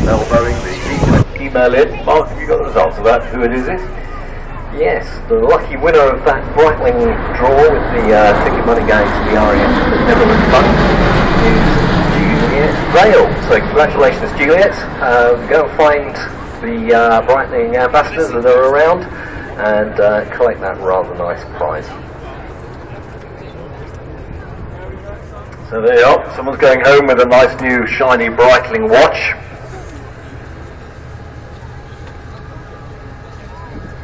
Mel Boeing, the email in. Mark, have you got the results of that? Who it is? Yes, the lucky winner of that Breitling draw with the ticket money going to the RAF Benevolent Fund is Juliet Vale. So congratulations, Juliet. Go and find the Breitling ambassadors that are around and collect that rather nice prize. So there you are, someone's going home with a nice new shiny Breitling watch.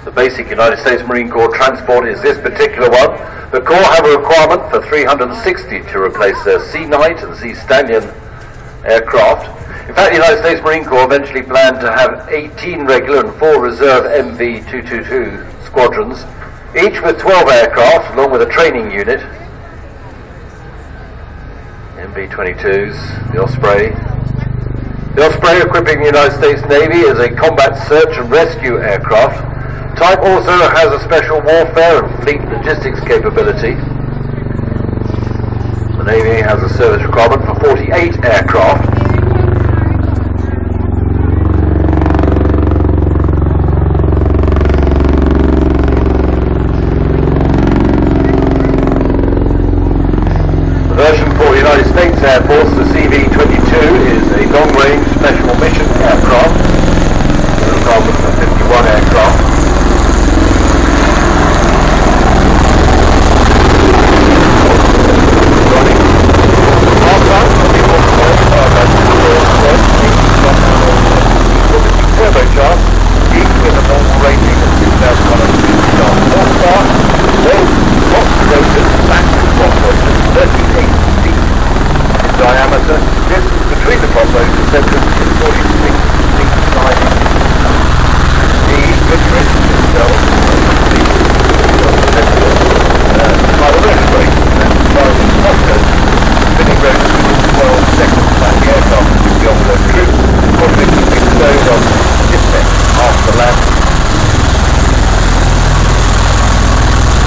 The basic United States Marine Corps transport is this particular one. The Corps have a requirement for 360 to replace their Sea Knight and Sea Stallion aircraft. In fact, the United States Marine Corps eventually planned to have 18 regular and 4 reserve MV-22 squadrons, each with 12 aircraft along with a training unit. MV-22s, the Osprey. The Osprey equipping the United States Navy as a combat search and rescue aircraft. Type also has a special warfare and fleet logistics capability. The Navy has a service requirement for 48 aircraft. The version for the United States Air Force, the MV-22, is a long-range special mission aircraft with a requirement for 51 aircraft. Diameter. Distance between the prop rotors is 46 inches. The pitch itself by the rest rate and as far as the prop goes, spinning rotors within 12 seconds back the aircraft with the envelope crew, or 56 those on dispatch after landing.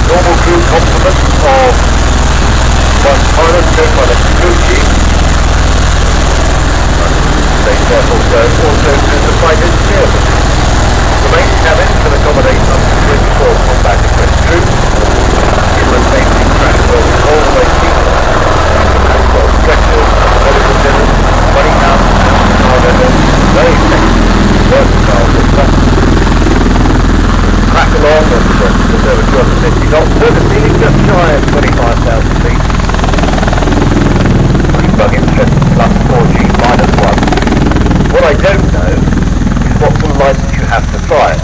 Normal crew complement of one pilot, co-pilot crew chief. Therefore, also includes the flight engineer. The main cabin can accommodate up to 24 combat equipped crew. It retains the crash well all the way seat, well stretchers, medical dinners, 20 pounds, cargo beds, very technical, versatile system. Crack along at just over 250 knots, service ceiling just shy of 25,000 feet. Plug-in strength plus 4G minus 1. What I don't know is what sort of license you have to fly it.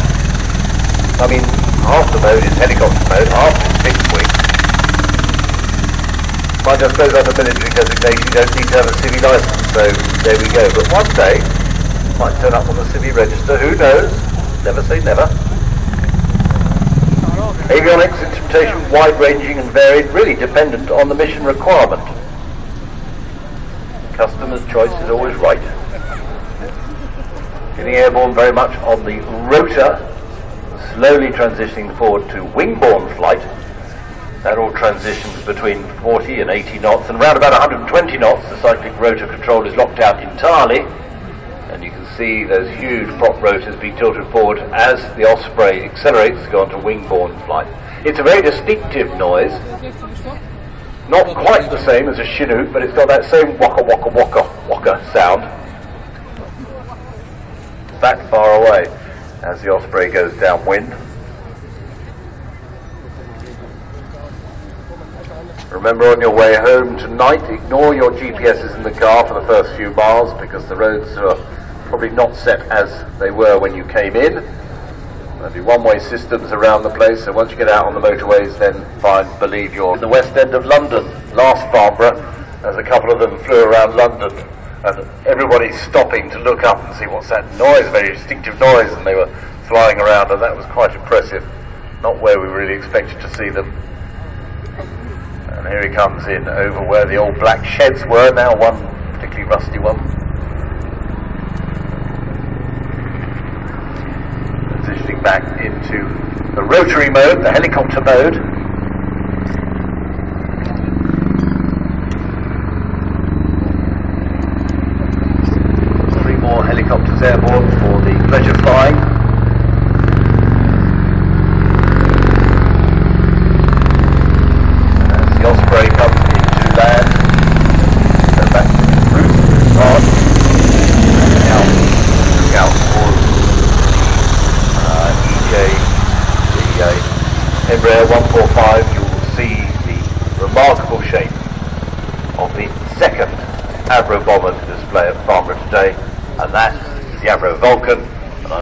I mean, half the mode is helicopter mode, half is fixed wing. I just suppose under military designation you don't need to have a civvy license, so there we go. But one day, might turn up on the civvy register, who knows? Never say never. Avionics instrumentation, wide-ranging and varied, really dependent on the mission requirement. Customer's choice is always right. Getting airborne very much on the rotor, slowly transitioning forward to wing-borne flight. That all transitions between 40 and 80 knots, and around about 120 knots the cyclic rotor control is locked out entirely, and you can see those huge prop rotors being tilted forward as the Osprey accelerates to go on to wing-borne flight. It's a very distinctive noise, not quite the same as a Chinook, but it's got that same waka waka waka waka sound. That far away as the Osprey goes downwind. Remember, on your way home tonight, ignore your GPSs in the car for the first few miles because the roads are probably not set as they were when you came in. There'll be one-way systems around the place, so once you get out on the motorways, then believe you're in the west end of London. Last Farnborough, as a couple of them flew around London, and everybody's stopping to look up and see what's that noise, very distinctive noise, and they were flying around, and that was quite impressive. Not where we really expected to see them. And here he comes in over where the old black sheds were, now one particularly rusty one. Transitioning back into the rotary mode, the helicopter mode. Three more helicopters helicopters airborne for the pleasure flying. As the Osprey comes into land, go back to its roots, start, and now look out towards the Embraer 145. You will see the remarkable shape of the second Avro bomber to display at Farnborough today, and that is the Avro Vulcan.